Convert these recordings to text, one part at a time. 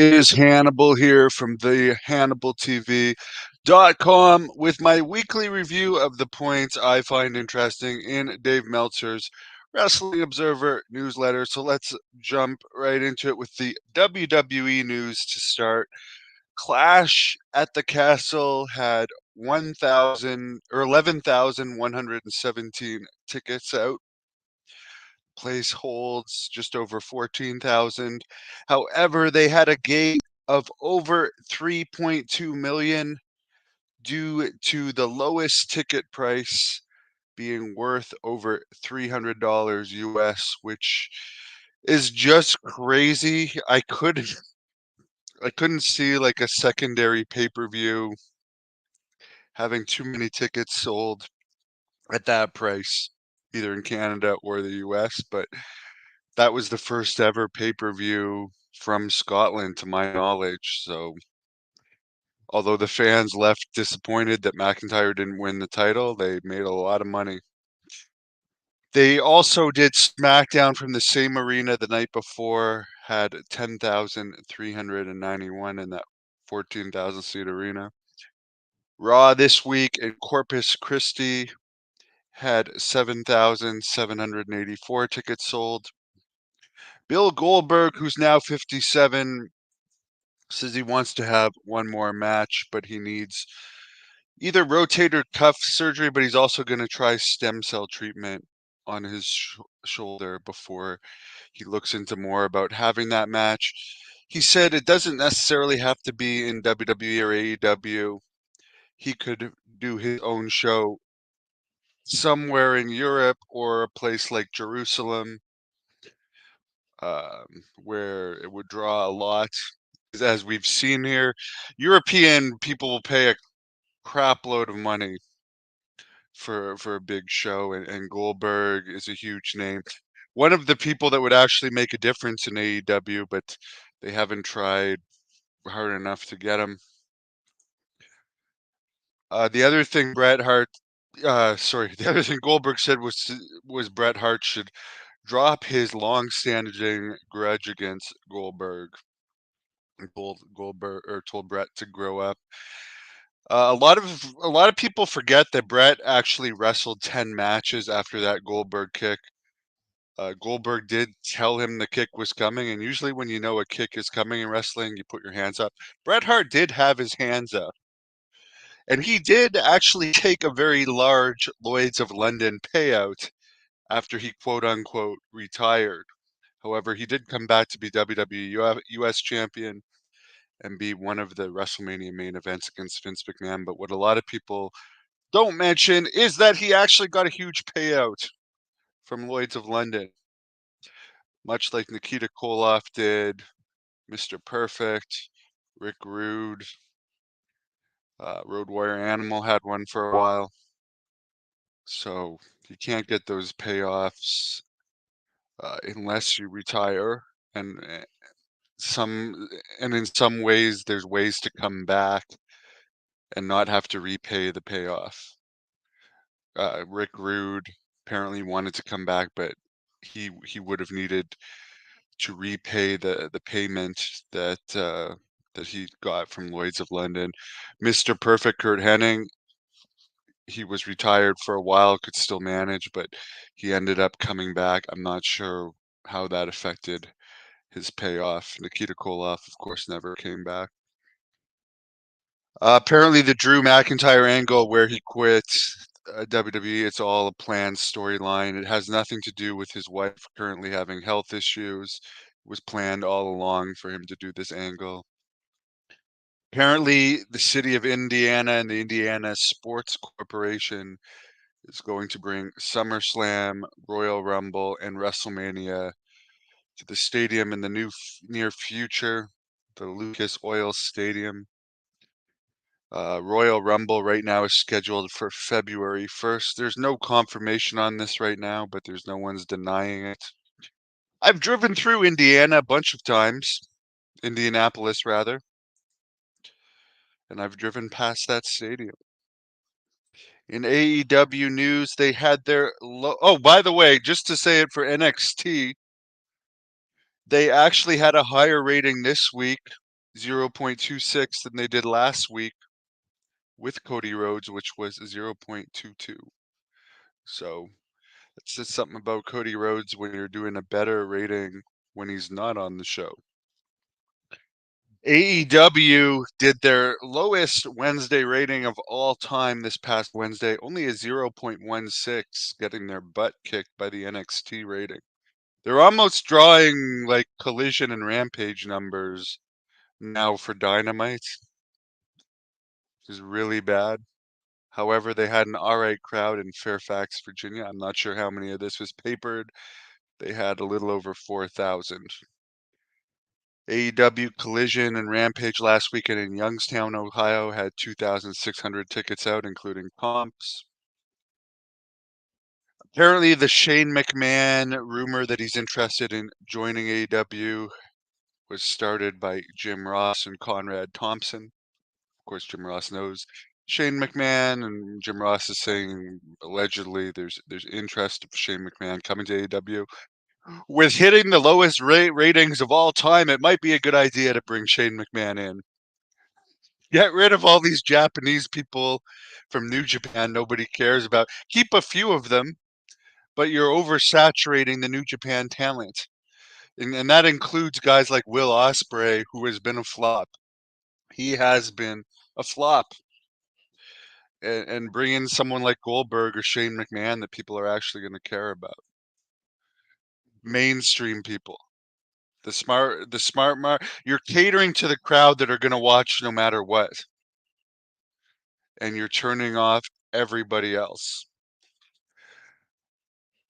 It is Hannibal here from the HannibalTV.com with my weekly review of the points I find interesting in Dave Meltzer's Wrestling Observer newsletter. So let's jump right into it with the WWE news to start. Clash at the Castle had 1,000 or 11,117 tickets out. Place holds just over 14,000. However, they had a gate of over 3.2 million due to the lowest ticket price being worth over $300 US, which is just crazy. I couldn't see like a secondary pay-per-view having too many tickets sold at that price, either in Canada or the US, but that was the first ever pay-per-view from Scotland to my knowledge, so although the fans left disappointed that McIntyre didn't win the title, they made a lot of money. They also did SmackDown from the same arena the night before, had 10,391 in that 14,000 seat arena. Raw this week in Corpus Christi had 7,784 tickets sold. Bill Goldberg, who's now 57, says he wants to have one more match, but he needs either rotator cuff surgery, but he's also going to try stem cell treatment on his shoulder before he looks into more about having that match. He said it doesn't necessarily have to be in WWE or AEW. He could do his own show somewhere in Europe or a place like Jerusalem, where it would draw a lot. As we've seen here, European people will pay a crap load of money for a big show, and Goldberg is a huge name. One of the people that would actually make a difference in AEW, but they haven't tried hard enough to get him. The other thing the other thing Goldberg said was Bret Hart should drop his long-standing grudge against Goldberg. Told Bret to grow up. A lot of people forget that Bret actually wrestled 10 matches after that Goldberg kick. Goldberg did tell him the kick was coming, and usually when you know a kick is coming in wrestling, you put your hands up. Bret Hart did have his hands up, and he did actually take a very large Lloyd's of London payout after he quote unquote retired. However, he did come back to be WWE US champion and be one of the WrestleMania main events against Vince McMahon. But what a lot of people don't mention is that he actually got a huge payout from Lloyd's of London, much like Nikita Koloff did, Mr. Perfect, Rick Rude, Road Warrior Animal had one for a while. So you can't get those payoffs unless you retire, and in some ways there's ways to come back and not have to repay the payoff. Rick Rude apparently wanted to come back, but he would have needed to repay the payment that he got from Lloyd's of London. Mr. Perfect, Kurt Hennig, he was retired for a while, could still manage, but he ended up coming back. I'm not sure how that affected his payoff. Nikita Koloff, of course, never came back. Apparently, the Drew McIntyre angle where he quit WWE, it's all a planned storyline. It has nothing to do with his wife currently having health issues. It was planned all along for him to do this angle. Apparently, the city of Indiana and the Indiana Sports Corporation is going to bring SummerSlam, Royal Rumble, and WrestleMania to the stadium in the near future, the Lucas Oil Stadium. Royal Rumble right now is scheduled for February 1st. There's no confirmation on this right now, but there's no one's denying it. I've driven through Indiana a bunch of times, Indianapolis rather, and I've driven past that stadium. In AEW news, they had their oh, by the way, just to say it for NXT, they actually had a higher rating this week 0.26 than they did last week with Cody Rhodes, which was 0.22. So it says something about Cody Rhodes when you're doing a better rating when he's not on the show. AEW did their lowest Wednesday rating of all time this past Wednesday, only a 0.16, getting their butt kicked by the NXT rating. They're almost drawing like Collision and Rampage numbers now for Dynamite, which is really bad. However, they had an alright crowd in Fairfax, Virginia. I'm not sure how many of this was papered. They had a little over 4,000. AEW Collision and Rampage last weekend in Youngstown, Ohio had 2,600 tickets out, including comps. Apparently, the Shane McMahon rumor that he's interested in joining AEW was started by Jim Ross and Conrad Thompson. Of course, Jim Ross knows Shane McMahon, and Jim Ross is saying allegedly there's interest of Shane McMahon coming to AEW. With hitting the lowest ratings of all time, it might be a good idea to bring Shane McMahon in. Get rid of all these Japanese people from New Japan nobody cares about. Keep a few of them, but you're oversaturating the New Japan talent. And that includes guys like Will Ospreay, who has been a flop. He has been a flop. And bring in someone like Goldberg or Shane McMahon that people are actually going to care about. Mainstream people. You're catering to the crowd that are going to watch no matter what. And you're turning off everybody else.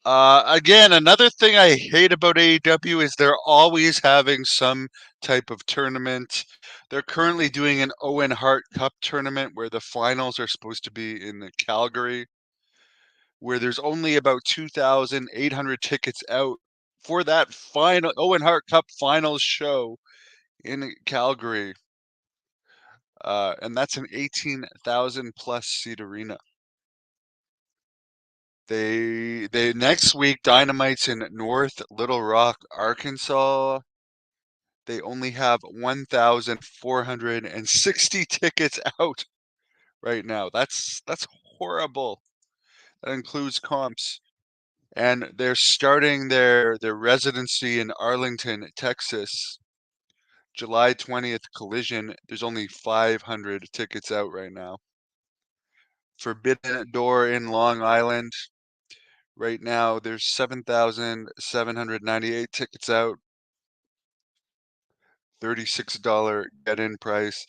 Again, another thing I hate about AEW is they're always having some type of tournament. They're currently doing an Owen Hart Cup tournament where the finals are supposed to be in Calgary, where there's only about 2,800 tickets out for that final Owen Hart Cup finals show in Calgary. And that's an 18,000 plus seat arena. They next week Dynamite's in North Little Rock, Arkansas. They only have 1,460 tickets out right now. That's horrible. That includes comps. And they're starting their residency in Arlington, Texas. July 20th Collision. There's only 500 tickets out right now. Forbidden Door in Long Island. Right now, there's 7,798 tickets out. $36 get-in price.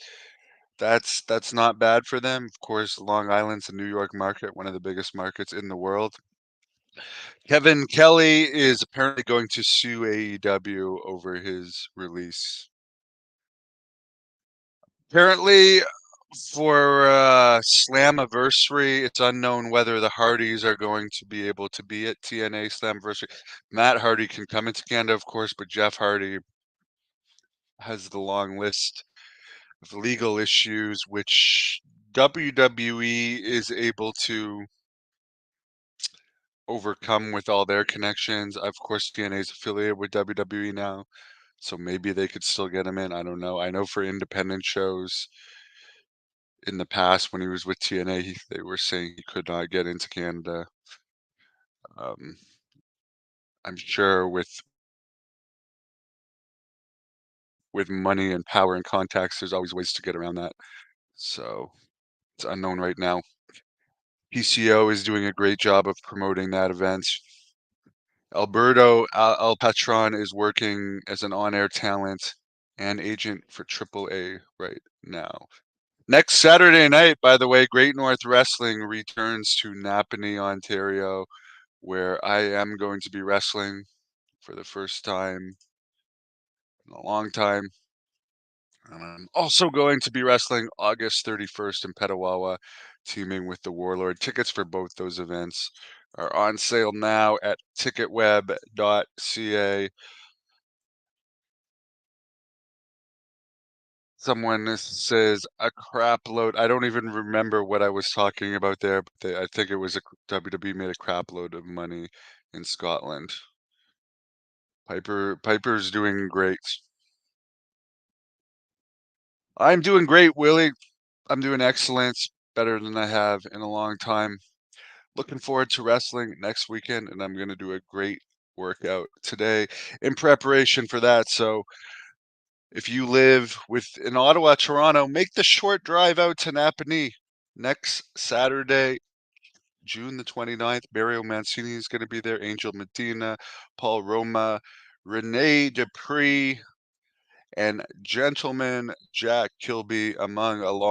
That's not bad for them. Of course, Long Island's a New York market, one of the biggest markets in the world. Kevin Kelly is apparently going to sue AEW over his release. Apparently, for Slammiversary, it's unknown whether the Hardys are going to be able to be at TNA Slammiversary. Matt Hardy can come into Canada, of course, but Jeff Hardy has the long list of legal issues, which WWE is able to overcome with all their connections. Of course, TNA is affiliated with WWE now, so maybe they could still get him in. I don't know. I know for independent shows in the past when he was with TNA, they were saying he could not get into Canada. Um, I'm sure with money and power and contacts, there's always ways to get around that. So it's unknown right now. PCO is doing a great job of promoting that event. Alberto El Patron is working as an on-air talent and agent for AAA right now. Next Saturday night, by the way, Great North Wrestling returns to Napanee, Ontario, where I am going to be wrestling for the first time in a long time. And I'm also going to be wrestling August 31st in Petawawa, teaming with the Warlord. Tickets for both those events are on sale now at ticketweb.ca. Someone says a crap load. I don't even remember what I was talking about there, but I think it was WWE made a crap load of money in Scotland. Piper's doing great. I'm doing great, Willie. I'm doing excellent, better than I have in a long time. Looking forward to wrestling next weekend, and I'm gonna do a great workout today in preparation for that. So if you live in Ottawa, Toronto, make the short drive out to Napanee next Saturday, June the 29th. Mario Mancini is going to be there, Angel Medina, Paul Roma, Rene Dupree, and Gentleman Jack Kilby among a long